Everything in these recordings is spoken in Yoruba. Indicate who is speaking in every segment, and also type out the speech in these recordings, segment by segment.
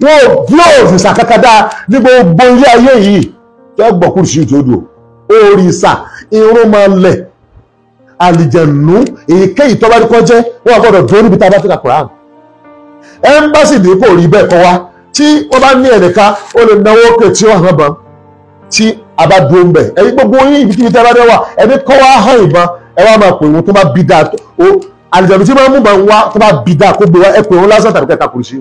Speaker 1: wọn ò bí òrìṣà kankan ní gbogbo ilé ayé yìí tó gbọ̀kúrú sí ìjọdọ̀ òrìṣà irúnmọlẹ̀ àlìjẹ̀nú èyíkéyìí tó bá rí kọ́ jẹ́ wọn gbọ́dọ̀ dúró níbi tá a bá ti ka Quran. Ẹ́mbásì ní kò rí bẹ́ẹ̀ kọ́ wa tí wọ́n bá ní ẹnìkan ó lè náwó òkè tí ó hàn bán tí a bá dúró ń bẹ̀ ẹ̀yin gbogbo yín ibi tí a bá dé wà ẹni kọ́ wa hàn ìbọn ẹ wá máa pè wọn tó bá bí dáa àlìjẹ̀nú tí máa mú bá ń wá tó bá bí dáa kó gbé wá ẹ pè wọn lásán tàbí kẹta kùrìsì.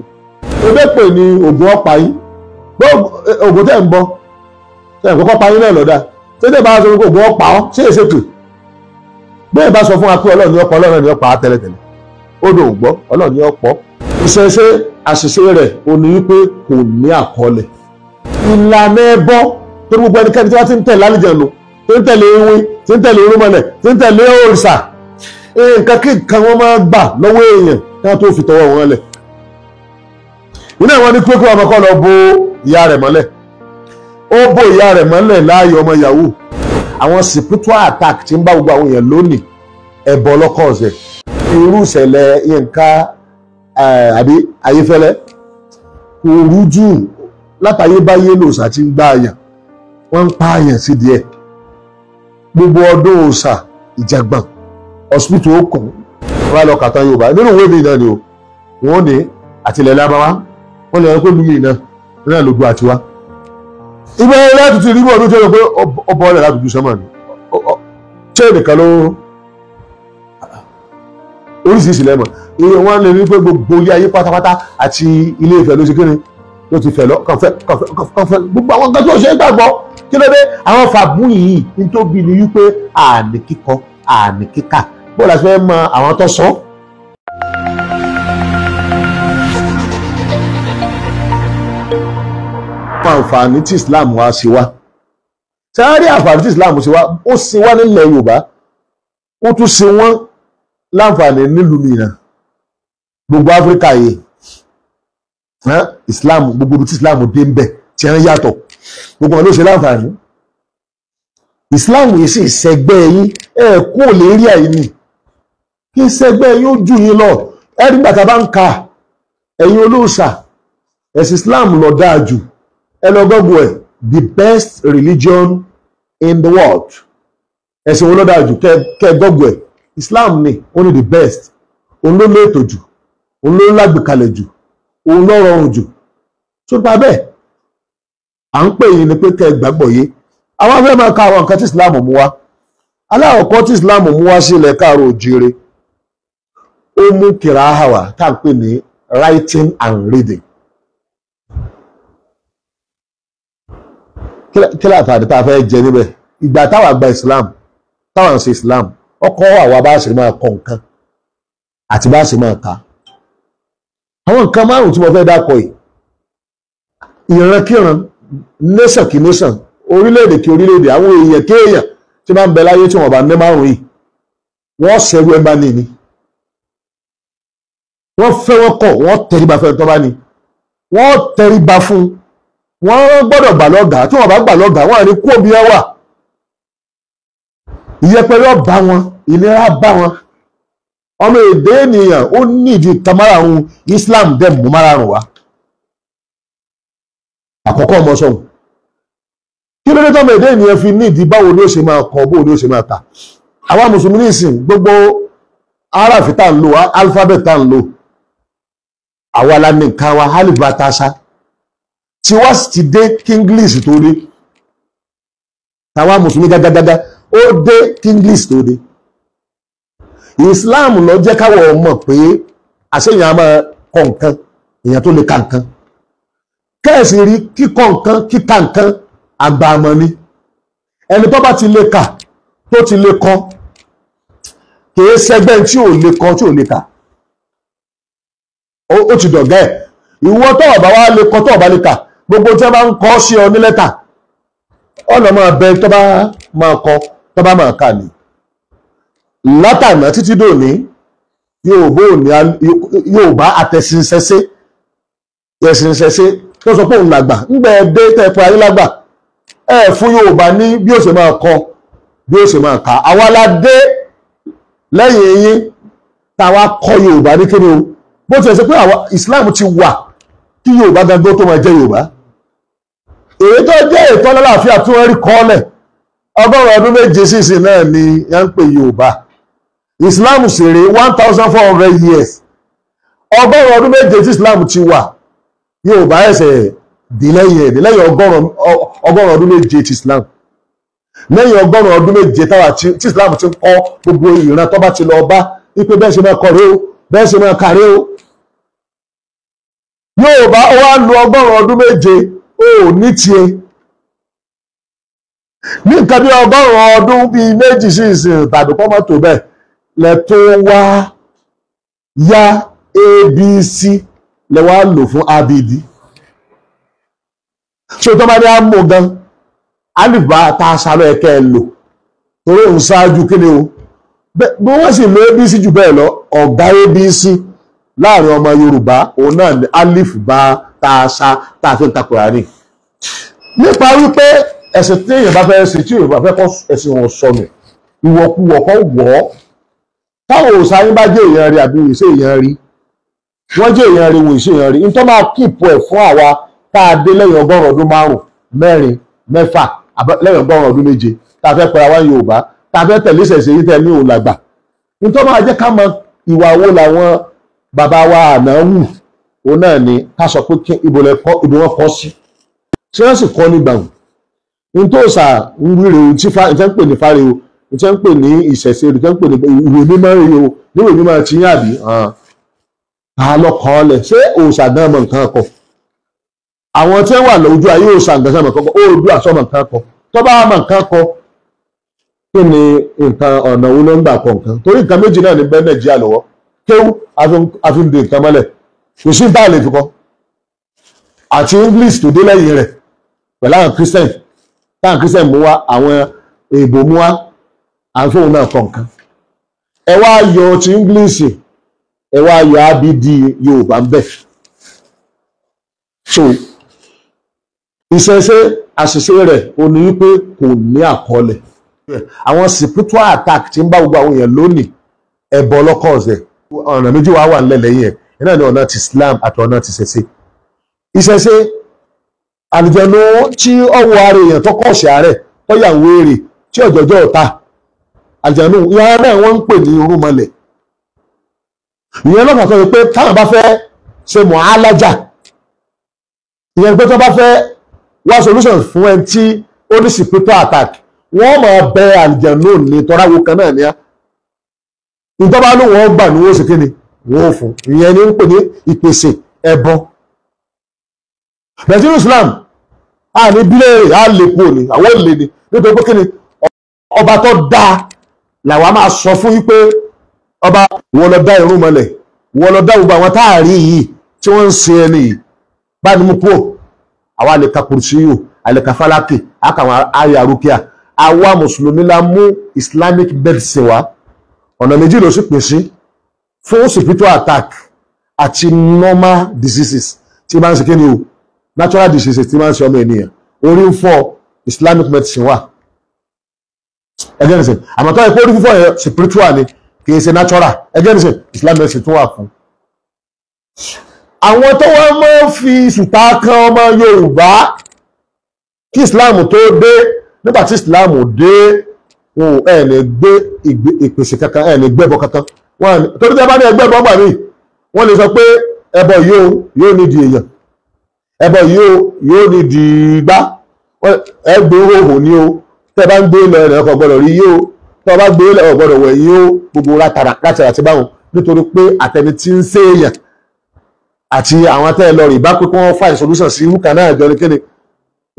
Speaker 1: Ebe pè ní oògùn ọ̀pá yín oògùn tẹ̀ ń bọ́ tẹ̀ ń kọ́kọ́ pa yín náà lọ́dà tẹ́tẹ́ bá sọ pé oògùn ọ̀pá ọ́ ṣé èsè pè bẹ́ẹ̀ bá sọ fún wa pé Ọlọ́run ní ọ̀pọ̀ Ọlọ́run ní ọ̀pá tẹ́lẹ̀tẹ́lẹ̀ ó dò ń gbọ́ Ọlọ́run ní ọ̀pọ̀ ìṣẹ̀ṣe àṣìṣe rẹ̀ ò ní wípé kò ní àkọọ́lẹ̀ ìlànà ẹbọ tó gbogbo ẹnikẹ́ni tí wọ́n ti ń tẹ̀lé àlìjẹ̀nú tí ń tẹ̀lé ewé tí ń tẹ̀lé irúnmọlẹ̀ tí ń tẹ̀lé òrìṣà nǹkan kí nǹkan wọn máa gbà lọ́wọ́ èèyàn kí wọ́n tó fi tọwọ́ wọn lẹ̀ iná wọn ní pé kí ọmọ kọ́ lọ bo ìyá rẹ̀ mọ́lẹ̀ ó bo ìyá rẹ̀ mọ́lẹ̀ láàyè ọmọ yahoo àwọn spiritual attack tí ń bá gbogbo àwọn èèyàn lónìí ẹbọ lọ́kọ̀ ọ̀sẹ̀ irú ìṣẹ̀lẹ̀ Yínká àbí Ayéfẹ́lẹ́ kò rújú látàyébáyé lòsà tí ń gbá àyàn wọ́n ń pa àyàn sí díẹ̀ gbogbo ọdún òòṣà ìjàgbọ̀n hospital ó kàn wọ́n lọ kàtà Yorùbá nínú ìwé mi náà ni o wọ́n ní àtìlẹ̀ lábáwá wọ́n lè rán pé lùmí náà ló gbọ́ àtiwá ibẹ̀ láti ti rí ọdún tí ó lọ pé ọbọ̀ ọ̀lẹ̀ láti ju sọ́mà ni ṣé nìkan ló oríṣiríṣi lẹ́mọ̀ iye wọn lè rí pé gbogbo ilé ayé pátápátá àti Ilé Ifẹ̀ ló ṣe kí ni ló ti fẹ̀ lọ kànfẹ́ gbogbo àwọn nǹkan tó ṣe é gbàgbọ́ kí ló dé àwọn fàbú yìí ní tó bí ni wípé àní kíkọ àní kíkà bó la fẹ́ mọ àwọn tó sọ. Àǹfààní tí Islam wá sí wa sáré àǹfààní tí Islam ṣe wá ó ṣe wá nílẹ̀ Yorùbá ó tún ṣe wọ́n láǹfààní nílùú mìíràn gbogbo Áfíríkà yìí Islam gbogbo tí Islam dé ń bẹ̀ tí wọ́n yàtọ̀ gbogbo wọn ló ṣe láǹfààní Islam yìí sì ṣẹgbẹ́ yín kú ò lè rí àyíní kí ṣẹgbẹ́ yín ó jù yín lọ ẹ̀rí gbàtà bá ń ka ẹ̀yin olóòṣà ẹ̀sìn Islam ló dáa jù ẹ lọ gbọ́gbọ́ ẹ̀ the best religion in the world ẹ̀sìn wọn ló dáa jù kẹ́ gbọ́gbọ́ ẹ̀ Islam ni ó ní the best òun ló lé ètò jù òun ló lágbèkalẹ̀ jù òun ló rọrùn jù tó bá bẹ́ẹ̀ à ń pè yín ni pé kẹ́ gbàgbọ́ yé àwọn afẹ́ máa ka àwọn nǹkan tí Islam mú wá aláwọ̀kọ́ tí Islam mú wá sí ilẹ̀ káàrọ̀ òjìire ó mú kìràhà wá tá à ń pè ní writing and reading kí láǹfààní tá a fẹ́ jẹ níbẹ̀ ìgbà táwa gba Islam táwa ń ṣe Islam ọkọ̀ àwa bá ṣe máa kọ nǹkan àti bá ṣe máa ka àwọn nǹkan márùn-ún tí mo fẹ́ dákọ̀ yìí ìrankíran nation kí nation orílẹ̀-èdè kí orílẹ̀-èdè àwọn èèyàn kéèyàn tí máa ń bẹ láyé tí wọ́n bá ní márùn-ún yìí wọ́n ṣẹ́rú ẹ̀ bá ní ni wọ́n fẹ́ wọ́n kọ̀ wọ́n tẹríba fẹ́ tó bá ní wọ́n tẹríba fún wọ́n gbọ́dọ̀ gbà lọ́gàá tí wọ́n bá gbà lọ́gàá wọ́n á ní kú òbí ẹ wà ìyẹpẹrẹ ọba wọn ìnira bá wọn ọmọ èdè ènìyàn ó nídìí kan márààrún Islam dẹ̀ mú márààrún wá àkọ́kọ́ ọmọ sọ̀hún kí ló dé tọ́mọ èdè ènìyàn fi nídìí báwo ni ó ṣe máa kọ báwo ni ó ṣe máa kà àwa mùsùlùmí nìsín gbogbo aráàfin tá à ń lò alifábẹ́ẹ̀tì tá à ń lò àwa la ní nǹkan wa halibatasa tí wá sì ti dé kí English tó dé tàwa mùsùlùmí gágágágá ó dé kí English tó dé Islam ló jẹ́ káwọ̀ mọ̀ pé àṣeyàn á máa kọ nǹkan èèyàn tó lè ka nǹkan kẹ́ẹ̀sì rí kíkọ nǹkan kíka nǹkan àgbà àmọ́ ni ẹni tó bá ti lè kà tó ti lè kọ kìí ṣẹgbẹ́ tí ò lè kọ tí ò lè kà ó ti dọ̀gá ẹ̀ ìwọ tó ọ̀bá wa lè kọ tó ọ̀bá lè kà gbogbo tí wọ́n bá ń kọ́ sí ọ ní lẹ́tà ọ̀nà máa bẹ tó bá máa kọ tó bá máa kà ní látàná títí dòní Yorùbá àtẹ̀sìnṣẹ́ṣẹ́ tó sọ pé òun làgbà ńgbẹ́ dé tẹ́pẹ́ ayé lágbà fún Yorùbá ní bí ó ṣe máa kọ bí ó ṣe máa kà àwa la dé lẹ́yìn yín táwa kọ́ Yorùbá ní kíni o bó ti ẹ̀ ṣe pé àwa Islam ti wà kí Yorùbá gangan tó máa jẹ́ Yorùbá. Èyí tó jẹ́ ètò ọlọ́láàfíà tí wọ́n rí kọ́lẹ̀ 100 ọdún méje sísìn náà ni wọ́n ń pè Yorùbá. Islam sì rèé 1400 years. 100 ọdún méje tí Islam ti wà, Yorùbá ẹsẹ̀ dé lẹ́yìn 100 ọdún méje ti Islam. Lẹ́yìn 100 ọdún méje tí Islam ti ń kọ́ gbogbo ìran tó bá ti lọ bá wípé bẹ́ẹ̀ ṣe máa kọ̀rẹ́ o, bẹ́ẹ̀ ṣe máa kàrẹ́ o. Yorùbá ó wá lu 100 ọdún méje ó ní tiẹ̀. Ní nǹkan bí 100 ọdún bíi méjì sí ìsìn tàbí kọ́ mọ́tò bẹ́ẹ̀ lẹ tó wá ya ABC lẹ wá lò fún ABD. Ṣé tó bá ní àmọ́ gan alìbá tá a ṣàlọ́ ẹ̀kẹ́ ẹ lò torí òun ṣáájú kí ni o bí wọ́n sì lo ABC jù bẹ́ẹ̀ lọ ọ̀gá ABC láàrin ọmọ Yorùbá òun náà ní alif bá tá a ṣá tá a fi ń takò rárí. Nípa wípé ẹ̀sìn tí èèyàn bá fẹ́ ṣe tí Yorùbá fẹ́ kọ́ ẹ̀sìn wọn sọnù ìwọ̀kuwọ̀ kan wọ̀ ọ́ táwọn òṣàyìn bá jẹ́ èèyàn rí àbí ìṣe èèyàn rí wọ́n jẹ́ èèyàn rí wò ìṣe èèyàn rí nítorí máa kíìpù ẹ̀ fún àwa tá a dé lẹ́yìn 100 ọdún 5, 4, 6 lẹ́yìn 100 ọdún 7 tá a fẹ́ pẹ́ra wá Yorùbá tá a fẹ́ tẹ̀lé ìṣẹ̀ṣe yìí tẹ̀ ní òun làgbà nítorí máa jẹ́ ká mọ ìwà wo làwọn bàbá wa àná wù òun náà ni ká sọ pé ibo wọn kọ́ sí ṣé wọ́n sì kọ́ nígbà wù ní tó sà ń wíre o tí ìtẹ́ ń pè ní fáre o ìtẹ́ ń pè ní ìṣẹ̀ṣe o ìtẹ́ ń pè ní ìwé mímọ́ rèé o níwèé mímọ́ ti yín àbí àlọ́kọ́ ọ̀lẹ̀ ṣé òòṣà gan mọ̀ nǹkan kọ àwọn tí wọ́n wà lójú ayé òòṣà gan mọ̀ nǹkan kọ Oòduà sọ̀mọ̀ nǹkan kọ tó bá mọ̀ nǹkan kọ kí ni nǹkan ọ̀nà wo ló ń gbà kọ nǹkan torí nǹkan méjì náà ní bẹ́ẹ̀ Nàìjíríà lọ́wọ́ kéwú àfihàn nǹkan mọ́lẹ̀ kò sí bá lè fi kọ́ àti English tó dé lẹ́yìn rẹ̀ pẹ̀lú àwọn Christian táwọn Christian mú wá àwọn èèbò mú wá àfihàn náà kọ nǹkan ẹ wá yọ ti English ẹ wá yọ ABD Yorùbá ń bẹ̀ so ìṣẹ̀ṣe àṣìṣe rẹ̀ ò ní wípé kò ní àkọọ́lẹ̀ àwọn spiritual attack tí ń bá gbogbo àwọn èèyàn lónìí ẹbọ ọlọ́kọ̀ọ̀sẹ̀ ọ̀nà méjì wà nílẹ̀ lẹ́yìn ẹ̀ náà ní ọ̀nà ti Islam àti ọ̀nà ti ṣẹ̀ṣe ìṣẹ̀ṣe àlùjànnú tí ọwọ́ ara èèyàn tó kọ̀ọ̀ṣẹ̀ ààrẹ tó yà ń wéèrè tí ọ̀jọ̀jọ̀ ọ̀tá àlùjànnú ìyá náà wọ́n ń pè ní irúnmọlẹ̀ ìyẹn lọ́kàn tó yẹ pé táwọn bá fẹ́ ṣe mọ̀ álájà ìyẹn pé tó bá fẹ́ wá solution fún ẹni tí ó ní spiritual attack wọ́n máa bẹ àlùjànnú ní tọ́ráwo kan náà ní á ìjọba ló wọ́n gbà ní wọ́n sì kí ni wọ́n fún ìyẹn ní ń pè ní ìpèsè ẹbọ nàìjíríà Islam a ní bílẹ̀ a lè kú òní àwọn olè ni nítorí pé kí ni ọba tó dáa làwa máa sọ fún wípé ọba ìwọ lọ dá irun mọ́lẹ̀ ìwọ lọ dá gbogbo àwọn táàrí yìí tí wọ́n ń ṣe ẹni yìí bá ní mú kúrò àwa lè ka kùrùsíyù àlèkà fálákì àkàwọn ayé àrùkíà àwa mùsùlùmí la mú Islamic medicine wá ọ̀nà méjì ló sì pín sí fún spiritual attack àti normal diseases tí máa ń ṣe kíni o natural diseases tí máa ń ṣe ọmọ ènìyàn orí ń fọ́ Islamic medicine wà ẹgbẹ́ nìsín àmọ́ tó yẹ kó orí fífọ́ yẹn spiritual ni kì í ṣe natural ẹgbẹ́ nìsín Islamic medicine tún wà fún. àwọn tó wá máa ń fi sùtá kan ọmọ Yorùbá kí Islam tó dé nígbà tí Islam dé wọn ẹ lè gbé ìpèsè kankan ẹ lè gbé ẹbọ kankan wọn torí tí a bá ní ẹgbẹ́ ẹbọ gbà mí wọ́n lè sọ pé ẹbọ yóò ní di èèyàn ẹbọ yóò ní di igbá ẹgbẹ́ òhò ní o tẹ́ bá ń gbé ilẹ̀ rẹ̀ ọkọ̀ gbọ́dọ̀ rí yóò tẹ́ bá gbé ilẹ̀ ọ̀gbọ́dọ̀ wẹ̀ yóò gbogbo látara ti báwọn nítorí pé àtẹni tí ń ṣe èèyàn àti àwọn tẹ́ lọ rí bá pé kí wọ́n find solution sí irú kan náà jọ ní kíni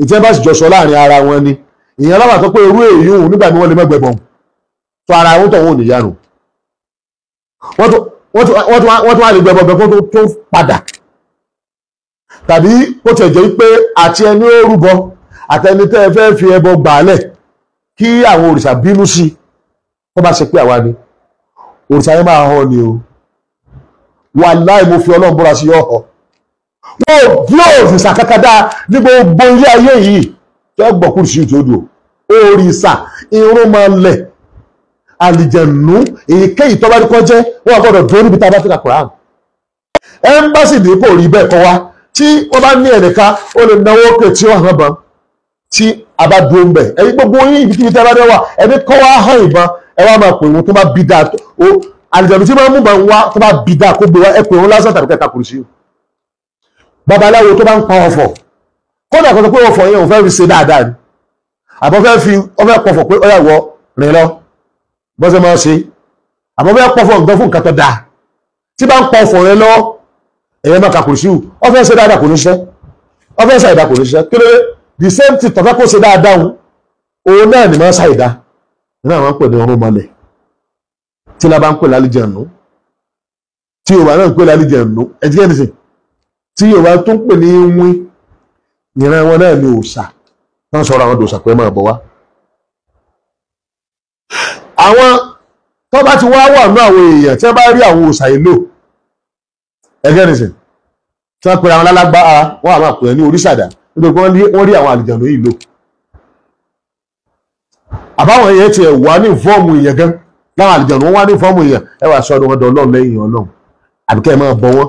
Speaker 1: ìtẹ́ bá sì jọ sọ láàrin ara wọn ni ìyẹn lọ́wọ́ àtọ́ pé irú èyí òun nígbà tí wọ́n lè mẹ́gbẹ̀ bọ̀n tó ara wọn tọ̀wọ́n òní yánu wọ́n tún wá lè gbẹ̀bọ̀ bẹ̀ kó tó padà tàbí kó tẹ̀ jẹ́ pé àti ẹni ó rúbọ àtẹni tẹ́ fẹ́ fi ẹbọ gbàálẹ̀ kí àwọn òrìṣà bínú sí tó bá ṣe pé àwa ni òrìṣà yẹn máa hàn ni o wàláì mo fi Ọlọ́run búra sí ọ̀họ̀ wọ́n bí òrìṣà kakadá ní gbogbo ilé ayé yìí tẹ́ gbọ̀kúrù sí ìtòdò òrìṣà irúnmọlẹ̀ àlìjẹ̀nú èyíkéyìí tó bá rí kọ́ jẹ́ wọ́n gbọ́dọ̀ dúró níbi tá a bá fi ka Quran ẹ́mbásì ní kò rí bẹ́ẹ̀ kọ́ wá tí wọ́n bá ní ẹnìkan ó lè náwó òkè tí ó hàn bán tí a bá dúró ń bẹ̀ ẹ̀yin gbogbo yín ibi tí tẹ́ bá dé wà ẹni kọ́ wá hàn ìbọn ẹ wá máa pè wọn tó bá bí dáa ó àlùjànnú tí máa ń mú bá ń wá tó bá bí dáa kó gbé wá ẹ pè wọn lásán tàbí kẹta kùrù sí i babaláwo tó bá ń pa ọ̀fọ̀ kódà kan tó pé ọ̀fọ̀ yẹn ò fẹ́ fi ṣe dáadáa ni àbọ̀ fẹ́ fi ọfẹ́ pọ̀fọ̀ pé ọyà wọ rìn lọ bọ́sẹ̀ máa ṣe àbọ̀ fẹ́ pọ̀fọ̀ nǹkan fún nǹkan tó dáa tí bá ń pa ọ̀fọ̀ yẹn lọ ẹ̀yẹ máa kàkùrù sí i ọfẹ́ ṣe dáadáa kò ní ṣiṣẹ́ ọfẹ́ ṣe àìdá kò ní ṣiṣẹ́ kí ló dé the same thing tọ́fẹ́ kó ṣe dáadáa òun náà ni máa ṣàìdá náà máa ń pè ní ọrùn mọ́lẹ̀ tí la bá ń pè lálìjànú tí Yorùbá náà ń pè lálìjànú ẹ̀jíkẹ́ nìsín tí Yorùbá tó ń pè ní wín ìran wọn náà ni òòṣà wọ́n sọ̀rọ̀ àwọn dòṣà pé máa bọ̀ wá. àwọn tó bá ti wá wà ní àwọn èèyàn tí wọ́n bá rí àwọn òòṣà yìí lò ẹ̀jíkẹ́ nìsín tí wọ́n pe àwọn lálágbára wọ́n á máa pè ní oríṣàdá nítorí wọ́n rí àwọn àlìjànú yìí lò. àbáwọn èèyàn tiẹ̀ wà ní fọ́ọ̀mù èèyàn gan láwọn àlìjànú wọn wá ní fọ́ọ̀mù èèyàn ẹ wà sọ́dọ̀ wọn dọ̀ Ọlọ́run lẹ́yìn Ọlọ́run àbíkẹ́ ẹ máa bọ wọn.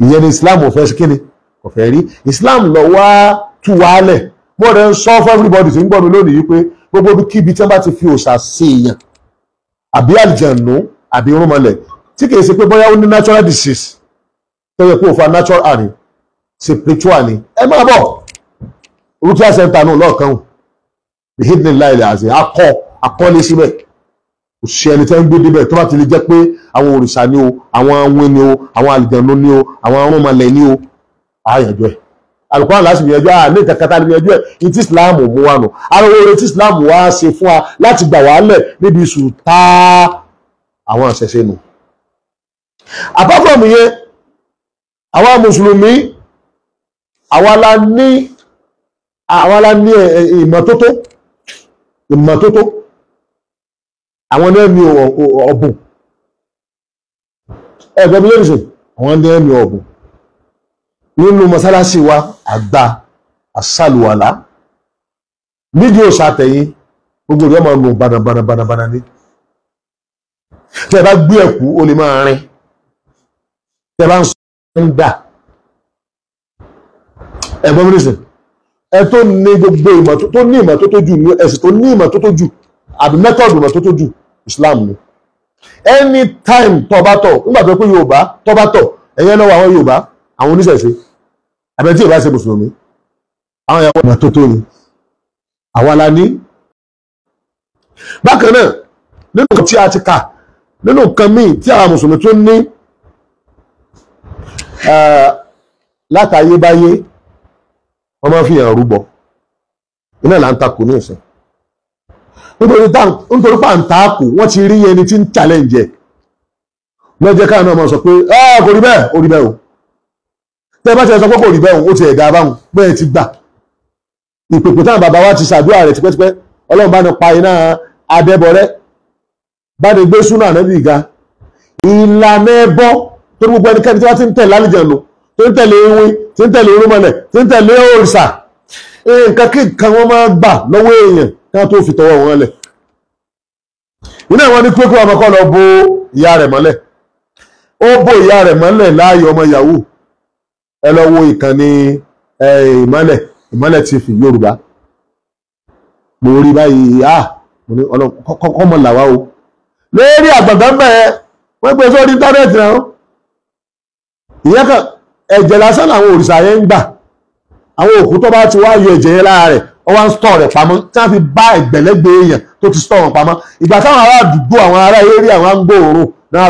Speaker 1: ìyẹn ni Islam ò fẹ́ sí kíni kò fẹ́ rí Islam lọ wá tú wálẹ̀ mo rẹ̀ ń sọ fún everybody tí ń gbọ́ mi lónìí pé gbogbo kíbi tí wọ́n bá ti fi òòṣà sí èèyàn àbí àlìjànú àbí irúnmọlẹ̀ tí kìí ṣe pé bóyá ó ní natural disease tó yẹ kó o fa natural àní spiritual ni ẹ máa bọ̀ Rukia center náà lọ́ọ̀kan the hidden line àti akọ́lé síbẹ̀ kò sí ẹni tẹ́ ń gbé débẹ̀ tó bá ti lè jẹ́ pé àwọn òrìṣà ni o àwọn awin ni o àwọn àlìjànú ni o àwọn arúnmalẹ̀ ni o àyànjọ ẹ̀ alùpùpù láti gbìyànjú ní ìkàkàtà gbìyànjú ẹ̀ ní tí Islam mú wa nù àwọn oore tí Islam wá ṣe fún wa láti gbà wá lẹ̀ níbi sùtá àwọn àṣẹṣe nù. apart from yẹn àwa mùsùlùmí àwa la ní ìmọ́tótó àwọn ní ẹ̀mí ọ̀bùn ẹ̀gbẹ́ bí lóríṣẹ́ àwọn ní ẹ̀mí ọ̀bùn nínú mọ́sálásí wa àgbà àsàlùwàlá nídìí òṣàtẹ̀yìn gbogbo ìyá máa nù bànàbànà ní tẹ́ bá gbé ẹ̀kú ó lè máa rin tẹ́ bá ń sọ ń gbà ẹ̀gbẹ́ bí lóríṣẹ́ ẹ tó ní gbogbo ìmọ́tótó ní ìmọ́tótó jù ní ẹ̀sìn tó ní ìmọ́tótó jù àbí mẹ́tọ̀dù ìmọ́tótó jù Islam ni anytime tó bá tọ̀ nígbà tó pé Yorùbá tó bá tọ̀ ẹ̀yẹn lọ́wọ́ àwọn Yorùbá àwọn oníṣẹ̀ṣe àbẹ̀ tí Yorùbá ṣe mùsùlùmí àwọn ìyàwó ìmọ́tótó ni àwa la ní. bákan náà nínú nǹkan tí a ti kà nínú nǹkan míì tí àwọn mùsùlùmí tó ní látayébáyé wọ́n máa fi hàn rúbọ iná là ń takò ní ìsìn nítorí pa ń takò wọ́n ti rí ẹni tí ń challenge ẹ̀ lọ́jẹ́ káà náà máa sọ pé kò rí bẹ́ẹ̀ ó rí bẹ́ẹ̀ o tẹ́ bá ti sọ pé kò rí bẹ́ẹ̀ o ó ti ẹ̀dá báwọn bẹ́ẹ̀ ti gbà ìpèpè táwọn bàbá wa ti ṣàdúrà rẹ̀ tipẹ́tipẹ́ Ọlọ́run bá ní pa iná adẹ́bọrẹ́ bá ní gbé súnà ànábì ga ìlànà ẹbọ torí gbogbo ẹnikẹ́ni tí wọ́n ti ń tẹ̀lé àlìjànú tó ń tẹ̀lé ewé tí ń tẹ̀lé irúnmọlẹ̀ tí ń tẹ̀lé òrìṣà nǹkan kí nǹkan wọn máa gbà lọ́wọ́ èèyàn ká tó fi tọwọ́ wọn lẹ̀ iná ìwọ́n ní pé kí ọmọ kọ́ lọ bo ìyá rẹ̀ mọ́lẹ̀ ó bo ìyá rẹ̀ mọ́lẹ̀ láàyè ọmọ yahoo ẹ lọ wo ìkànnì ìmọ́lẹ̀ TV Yorùbá mo rí báyìí mo ní kọ́kọ́ mọ̀ làwá o lórí àgbàgbà bẹ́ẹ̀ wọ́n gbé sórí íńtánẹ́ẹ̀tì náà ìyẹn kan ẹ̀jẹ̀ lásán làwọn òrìṣà yẹn ń gbà àwọn òkú tó bá ti wá yọ ẹ̀jẹ̀ yẹn lára rẹ̀ wọ́n wá ń stọ̀ rẹ̀ pamọ́ tí wọ́n fi bá ẹgbẹ̀lẹ́gbẹ̀ èèyàn tó ti stọ̀ wọn pamọ́ ìgbà táwọn ará àdúgbò àwọn ará eré àwọn agbóòrùn náà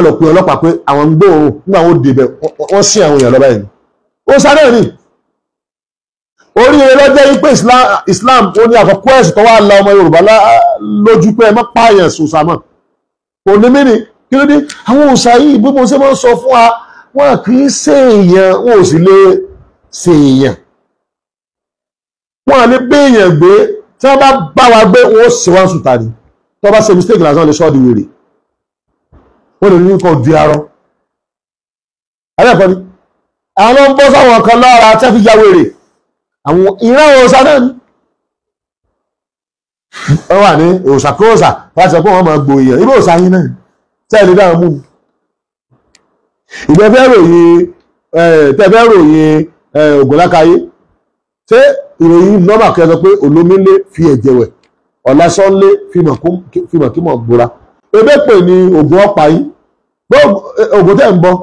Speaker 1: lọ pe ọlọ́pàá pé àwọn gbóòrùn nígbà wọn débẹ̀ wọ́n sí àwọn èèyàn lọ́ba yẹn ó sáré ní oríire lọ́jọ́ yìí pé Islam ó ní àkọ́kọ́ ẹ̀sìn tó wà la ọmọ Yorùbá lójú pé ẹ má pààyàn sòsàmọ́ kò ní mí ni kí ló dé àwọn òòṣà yìí bí mo ṣe máa ń sọ fún wa wọn kì í ṣe èèyàn wọn ò sì lè ṣe èèyàn wọn à lè gbé èèyàn gbé tí wọn bá wa gbé wọn ó ṣe wá sùtà ni tí wọn bá ṣe mistake lásán lè sọ di wèrè wọn lè ní kò di arọ alẹ́kọ̀ọ́ ni àwọn ń bọ́ sáwọn kan lára tí wọ́n fi ya wèrè àwọn ìran òòṣà náà ni wọ́n wà ní òòṣà kí òòṣà wọ́n ti sọ pé wọ́n máa gbò èèyàn irú òòṣà yín náà tẹ́lẹ̀ dáhùn mú ìgbẹ́ fẹ́ ròyìn tẹ́fẹ́ ròyìn Ògúnlákayé ṣé ìròyìn nọ́mà kẹ́ sọ pé olómílé fi ẹ̀jẹ̀ wẹ̀ ọ̀làsánlé fi mọ̀kímọ̀ gbóra ebe pè ní ògùn ọ̀pá yín ògùn tẹ̀ ń bọ́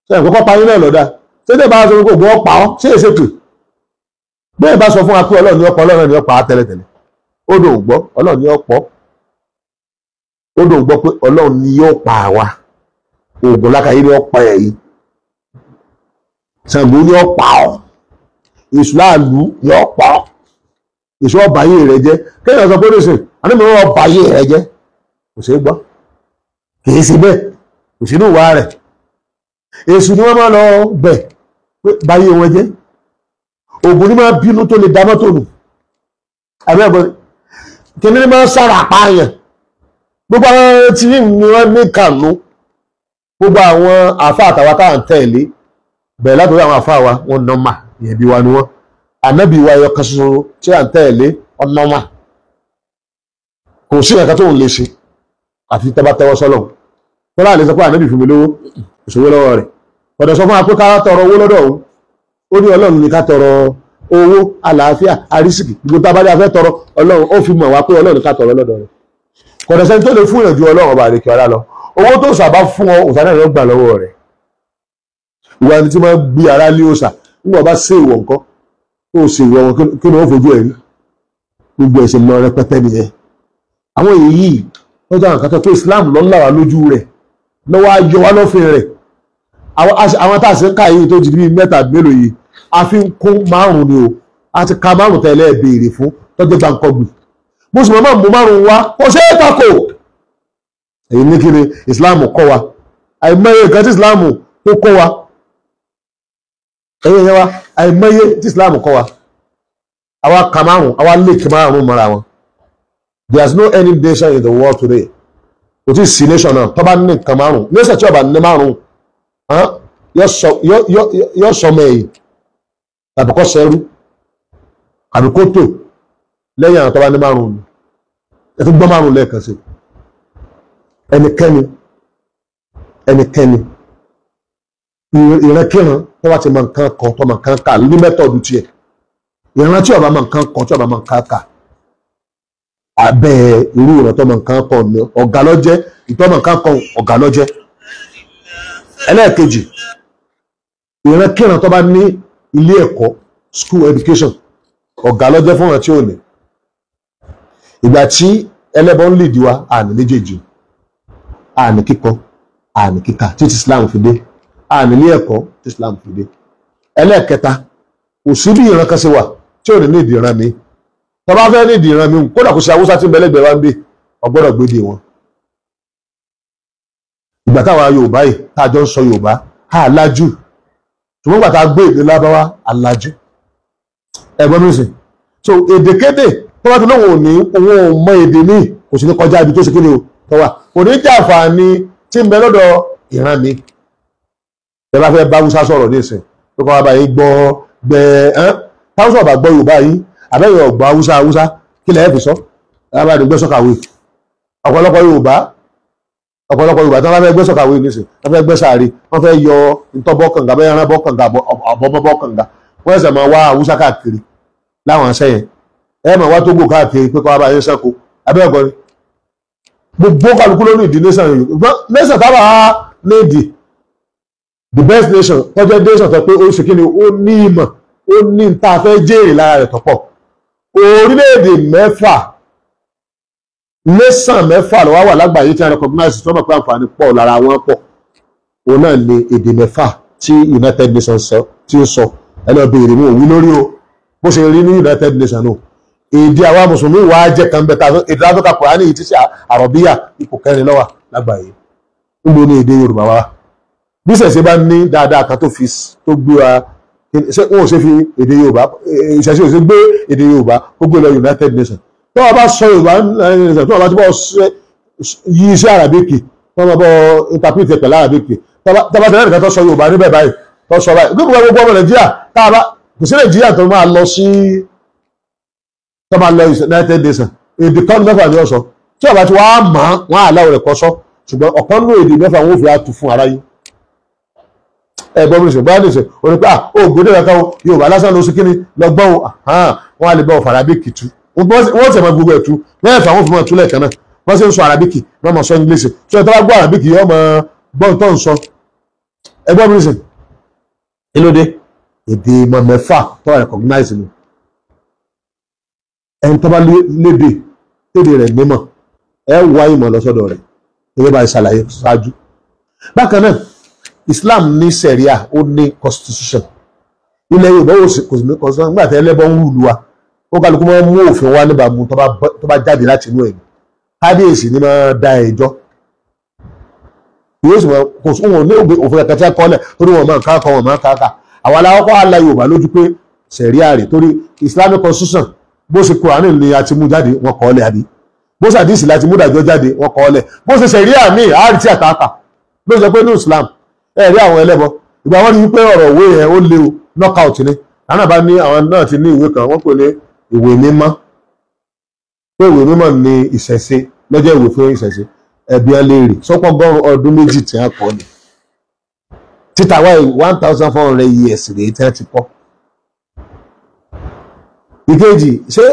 Speaker 1: ṣe ìkọ́kọ́ pa yín náà lọ́dà ṣé tẹ́ bá sọ pé ògùn ọ̀pá ọ́ ṣé èsè pè bẹ́ẹ̀ bá sọ fún wa pé ọlọ́run ní ọ̀pọ̀ ọlọ́run ní ọ̀pá tẹ́lẹ̀tẹ́lẹ̀ ó dòun gbọ́ ọlọ́run ní ọ̀pọ̀ ó dòun gbọ́ pé ọlọ́run ní yóò pa àwa Ògúnlákayé ní ọ̀pá ẹ̀yìn Ṣàngó ní ọ̀pá ọ̀ ìṣúláàlú ní ọ̀pá ọ̀ ìṣú ọ̀bàyé rẹ̀ jẹ́ kéèyàn sọ pé lóṣè àníbi wọn ọ̀bàyé rẹ̀ jẹ́ kò ṣeé gbọ́ kìí sí bẹ́ẹ̀ kò sínú ìwà rẹ̀ èṣù ni wọ́n máa lọ bẹ̀ pé báyé wọn jẹ́ Ògún ní máa bínú tó lè dá mọ́tò nù àbẹ́ẹ̀bọ̀ kìíní máa sára àpáyàn gbogbo àwọn tí ní wọ́n ní kànú gbogbo àwọn àfa àtàwà tá à ń tẹ̀lé bẹ̀rẹ̀ látòrí àwọn àfa wa wọn nọ́mà ìyẹn bí wa ni wọ́n ànábì wa ẹyọ kan ṣoṣo tí à ń tẹ̀lé ọ̀nọ́mà kò sí ẹ̀ka tó ń lè ṣe àfi tẹ́ bá tẹ́wọ́ sọ́lọ̀ tọ́lá àlè sọ pé ànábì fún mi lówó ìṣòwò lọ́wọ́ rẹ̀ ọ̀dọ̀ sọ fún wa pé ká tọrọ owó lọ́dọ̀ òun ó ní ọlọ́run ní ká tọrọ owó àlàáfíà àrísìkì gbogbo tá a bá dé afẹ́ tọrọ ọlọ́run ó fi mọ̀ wá pé ọlọ́run ká tọrọ lọ́dọ̀ rẹ̀ kọ̀dọ̀ sẹ́ni tó lè fún ìrìnàjò ọlọ́run ọba àdékè ọlá lọ owó tó sàbá fún ọ òsàdá rẹ̀ gbà lọ́wọ́ rẹ̀ ìwà ni tí wọ́n gbé ara lé òsà nígbà bá ṣe ìwọ̀ nǹkan tó ṣe ìwọ̀ wọn kí ni wọ́n fojú ẹ̀ rí gbogbo ẹ̀sìn lọ rẹpẹtẹ nìyẹn àwọn èyí lọ́jọ́ àwọn kan tó pé Islam lọ́ là wá lójú rẹ̀ lọ́wọ́ ayọ̀ wá lọ́fìn rẹ̀ àwọn tá a ṣe ń ká yìí tó ti bí mẹ́ta mélòó yìí a fi ń kún márùn ni o a ti ka márùn tẹ́lẹ̀ béèrè fún tọ́jú gbàǹkọ́gbì mo sì máa mú márùn wá kò ṣe é tako èyí ní kí ni Islam kọ́ wa àìmọye nǹkan tí Islam tó kọ́ wa ẹ̀yẹ yẹn wa àìmọye tí Islam kọ́ wa àwa ka márùn àwa lè kí márùn mọ́ra wọn there is no any nation in the world today kò tí ì sí nation náà tó bá ní nǹkan márùn nation tí ó bá ní márùn yọ sọmọ ẹ̀yìn tàbí kọ́ sẹ́rú àbí kó tò lẹ́yìn àwọn tó bá ní márùn ún ẹ tó gbọ́ márùn lẹ́ẹ̀kan sí ẹnikẹ́ni ìrankíran tó bá ti mọ nǹkan kan tó mọ nǹkan kà ní mẹ́tọ̀ọ̀dù tiẹ̀ ìran tí ó bá mọ nǹkan kan tí ó bá mọ nǹkan kà abẹ́ irú ìran tó mọ nǹkan kan ní ọ̀gá lọ́jẹ́ ìtọ́ mọ nǹkan kan ọ̀gá lọ́jẹ́ ẹlẹ́ẹ̀kejì ìrankíran tó bá ní ilé ẹ̀kọ́ school education ọ̀gá lọ́jẹ́ fún ọ̀rọ̀ tí ò ní ìgbà tí ẹlẹ́bọ ń lìdí wa àní méjèèjì àní kíkọ àní kíkà títí Islam fi dé àní ilé ẹ̀kọ́ tí Islam fi dé ẹlẹ́ẹ̀kẹta kò sí bí ìran kan ṣe wà tí ò ní ní ìdí ìran mi tó bá fẹ́ ní ìdí ìran mi kódà kò sí Haúsá tí ń bẹ lẹ́gbẹ̀ẹ́ wa ń bè ọgbọ́dọ̀ gbédè wọn ìgbà táwa Yorùbá yìí tá a jọ ń sọ Yorùbá á lájú ṣùgbọ́n gbà tá a gbé èdè lábáwá alájú ẹ̀gbọ́n mi sìn so èdèkédè tó bá ti lóun ò ní òun ò mọ èdè míì kò sí ní kọjá ibi tó ṣe kéde o tó wà kò ní jẹ́ àǹfààní tí ń bẹ lọ́dọ̀ ìran mi ẹ bá fẹ́ bá Haúsá sọ̀rọ̀ ní ìsìn tó kọ́ wa báyìí gbọ́ gbẹ táwọn bá gbọ́ Yorùbá yìí àbẹ́yẹ ọ̀gbọ́ Haúsá kí lẹ́ẹ̀ fi sọ ẹ bá ní gbé sọ́kàwé ọ̀pọ̀lọpọ̀ Yorùbá tí wọ́n fẹ́ gbé sọ́kàwé nísìn wọ́n fẹ́ gbé sàárè wọ́n fẹ́ yọ ntọ́bọ̀kànga bẹ́ẹ̀ ẹran bọ́kànga àbọ̀bọ̀kànga wọ́n ẹ̀sẹ̀ máa wá Haúsá káàkiri láwọn sẹ́yìn ẹ máa wá Tógò káàkiri pé kọ́ wá bá yẹn sẹ́kọ̀ọ́ abẹ́ẹ̀kọ́ ni gbogbo kálukú ló ní ìdí nation Yorùbá nation tábà ní ìdí the best nation tọ́jọ́ nation tó pé ó ṣe kí ni ó ní ìmọ̀ ó ní ta fẹ́ jèrè lára rẹ̀ tọ́pọ̀ orílẹ̀-èdè mẹ́fà nation mẹ́fà ló wà lágbàáyé tí a recognize tó mọ̀ pé àǹfààní pọ̀ lára wọn pọ̀ òun náà ni èdè mẹ́fà tí United Nations sọ tí ó sọ ẹni ọbẹ̀ èrè mi ò wí lórí o bó ṣe rí ní United Nations náà èdè àwa mùsùlùmí wàá jẹ́ kan bẹ́ẹ̀ èdè Áfíríkà Kùránì yìí ti ṣe àrọ̀bíyà ipò kẹrin ló wà lágbàáyé níbo ni èdè Yorùbá wa bí ṣẹ̀ṣẹ̀ bá ní dáadáa kan tó gbé wa ṣé wọn ò ṣe fi èdè Yorùbá ìṣẹ̀ṣẹ̀ ò ṣe gbé èdè Yorùbá ó gbé lọ United Nations tó wọ́n bá sọ Yorùbá tó wọ́n bá ti bọ́ yí iṣẹ́ àràbíkì tó wọ́n bá interpret pẹ̀lú àràbíkì tó bá tẹ̀lé nìkan tó sọ Yorùbá níbẹ̀ báyìí tó sọ báyìí gbogbo ọmọ Nàìjíríà tá a bá kò sí Nàìjíríà tó máa lọ sí tó máa lọ United Nations èdè kan mẹ́fà ni ó sọ tí ọba tí wọ́n á mọ̀ wọ́n á láwọ̀ rẹ̀ kọ́ sọ ṣùgbọ́n ọ̀kan nínú èdè mẹ́fà wọn ò fi àtú fún aráyé ẹ̀gbọ́n mi ṣùgbọ́n àdìsẹ̀ òní pé ògbódé kankan o Yorùbá lásán ló ṣe kíni lọ́gbọ́n o wọ́n á lè bá ọ̀fọ̀ arábíkì tú wọ́n tẹ̀ mọ́ gbogbo ẹ̀ tú mẹ́fà wọn fi mọ́ túlẹ̀ kan náà wọ́n sì ń sọ arábíkì wọ́n mọ̀ sọ English tí wọ́n tọ́wọ́ gbọ́ arábíkì yóò mọ gbọ́n tó ń sọ ẹ̀gbọ́n mi ṣe ilóde èdè mọ̀ mẹ́fà tó recognize ni ẹni tó bá lédè tédè rẹ̀ mímọ̀ ẹ wá ìmọ̀ lọ́sọ̀dọ̀ rẹ̀ gẹ́gẹ́ bá ìṣàlàyé ṣáájú. Bákan náà Islam ní sẹ̀ríà ó ní constitution ilẹ̀ Yorùbá kò sí ní constitution nígbà tí ẹlẹ́bọ ń rúlu wa ó kálukú máa ń mú òfin wá níbàámu tó bá jáde láti inú ẹ̀mí kábíyèsí ni máa da ẹjọ́ yóò sì máa kò sí wọn ní òfin kankan tí a kọ́ lẹ̀ torí wọn máa káàkọ́ wọn máa káàkà àwọn aláwọ̀kọ́ àlà Yorùbá lójú pé sẹ̀ríà rẹ̀ torí Islamic constitution bó ṣe Kùránì ni a ti mú jáde wọn kọ́ lẹ̀ àbí bó ṣe àdìsí láti mú ìdájọ́ jáde wọn kọ́ lẹ̀ bó ṣe sẹ̀ríà míì àárí tí àtàkà ló sọ pé ní Islam ẹ̀rí àwọn ẹlẹ́bọ ìgbà wọn ni pé ọ̀rọ̀ òwe yẹn ó léwu knockout ni àwọn àbá ní àwọn náà ti ní ìwé kan wọ́n pè ní ìwé mímọ́ pé ìwé mímọ́ ni ìṣẹ̀ṣe lọ́jọ́ ìwé fún ìṣẹ̀ṣe ẹ̀bí ẹ̀ léèrè sọ́pọ̀ ọgọ́rùn ọdún méjì tí wọ́n kọ́ ni títà wáyé 1400 years rèé tí wọ́n ti kọ́. ìkejì ṣé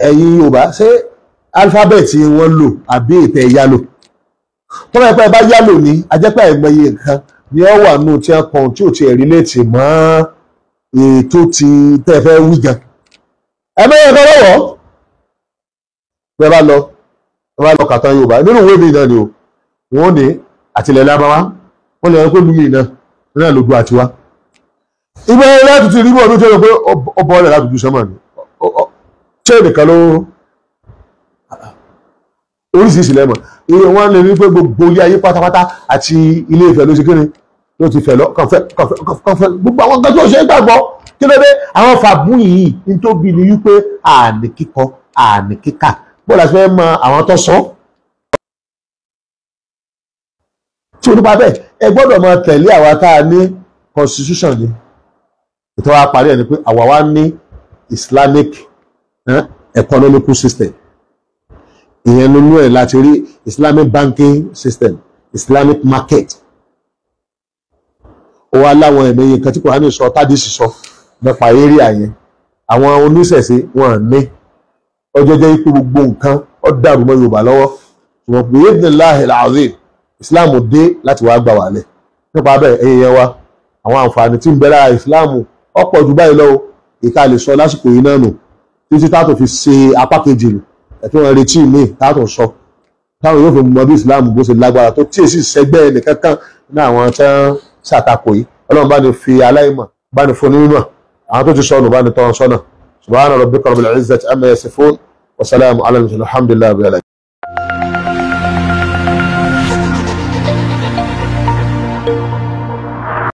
Speaker 1: ẹ̀yin Yorùbá ṣé alifábẹ́ẹ̀tì wọn lò àbí ètò ẹ̀yà lò tó bá yẹ pé ẹ bá yálò ní ajẹ́pẹ́ àìmọye nǹkan ni ó wà nù tí wọ́n kàn tí ò ti ẹ̀rí létí mọ́ ètò tí tẹ́ fẹ́ wí gan. ẹ bẹ́ẹ̀ kọ́ lọ́wọ́ bẹ́ẹ̀ bá lọ kàtàn Yorùbá nínú ìwé mi náà ni o wọ́n ní àtìlẹ̀ lábáwá wọ́n lè pé lumi náà lójú àtiwá. ìgbà yẹn láti ti rí bọ́ ọdún tó yẹ pé ọbọ̀ ọ̀rẹ́ láti ju sọ́mọ̀ ni ṣé nìkan ló oríṣiríṣi lẹ́mọ̀ ìyẹn wọ́n lè rí pé gbogbo ilé ayé pátápátá àti Ilé Ifẹ̀ ló ṣe kíni ló ti fẹ̀ lọ kọfẹ́ gbogbo àwọn nǹkan tó ṣe é gbàgbọ́ kí ló dé àwọn fàbún yìí nítorí ni wípé àní kíkọ àní kíkà bọ́ọ̀lù àti fẹ́ mọ àwọn tó sọ. tí onípa bẹ́ẹ̀ ẹ gbọ́dọ̀ máa tẹ̀lé àwa tá a ní constitution ni ètò wa parí ẹ̀ ni pé àwa wa ní Islamic economical system ìyẹn ló mú ẹ̀ láti rí Islamic banking system Islamic market ó wá láwọn ẹ̀mẹ́yẹ nǹkan tí Kùránì sọ tádìsì sọ nípa eré àyẹn àwọn oníṣẹ̀ṣe wọn ní ọjọ́ jẹ́ pé gbogbo nǹkan ó dàrú mọ́ Yorùbá lọ́wọ́ ṣùgbọ́n pé idhnillahi al-azim Islam dé láti wá gbà wálẹ̀ nípa bẹ́ẹ̀ ẹ̀yẹ wa àwọn àǹfààní tí ń bẹ lára Islam ọ̀pọ̀ jù báyìí lọ́wọ́ ìka lè sọ lásìkò yìí náà nù títí táàtò fi ṣe apá kejì nù ẹ̀tún wọn retí mi táàtò sọ táwọn yóò fi mọ bí Islam bó ṣe lágbára tó tí èsì sẹgbẹ́ ẹnìkankan ní àwọn tí wọ́n ṣàtakò yìí Ọlọ́run bá ní fi aláìmọ̀ bá ní fún onímọ̀ àwọn tó ti sọnù bá ní tọ́ wọn sọ́nà subhana rabbika rabbil izzati amma yasifun wa salamun ala al-mursalin alhamdulillahi rabbil alamin.